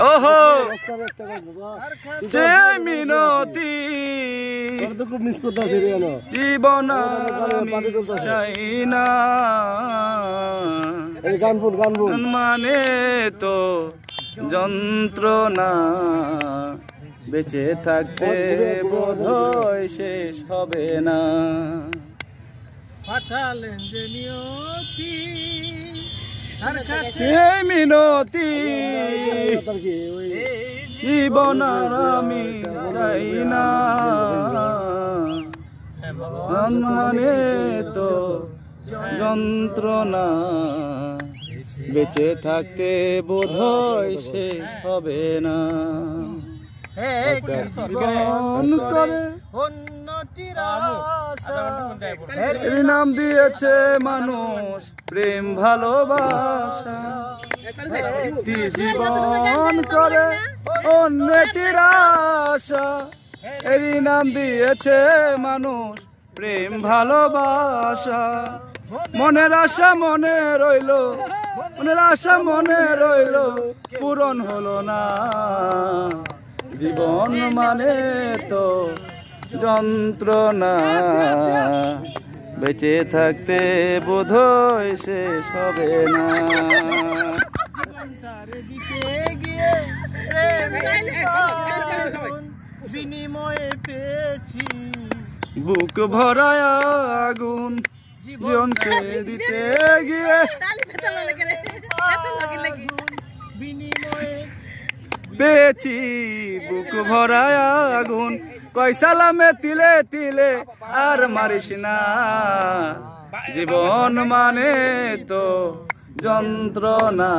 ওহো যে মিনতি খুব মিস করতেছি রে জানো জীবন আমি চাই না এই গান ফুল মানে তো যন্ত্রণা বেঁচে থাকতে বোধহয় শেষ হবে না পাঠালেন যে নিয়তি সেই মিনতি জীবন আমি চাই না মানে তো যন্ত্রণা বেঁচে থাকতে বোধহয় শেষ হবে না জীবন করে এর নাম দিয়েছে মানুষ প্রেম ভালোবাসা জীবন করে অন্যটির আশা এর নাম দিয়েছে মানুষ প্রেম ভালোবাসা মনের আশা মনে রইল মনের আশা মনে রইল পূরণ হলো না জীবন মানে তো যন্ত্রণা বেঁচে থাকতে বোধহয় শেষ হবে না বিনিময়ে পেয়েছি বুক ভরায় আগুন জীবনকে দিতে গিয়ে পেয়েছি বুক ভরায় আগুন কয় সালামে তিলে তিলে আর মারিস না জীবন মানে তো যন্ত্রণা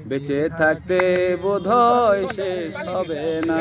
বেঁচে থাকতে বোধহয় শেষ হবে না।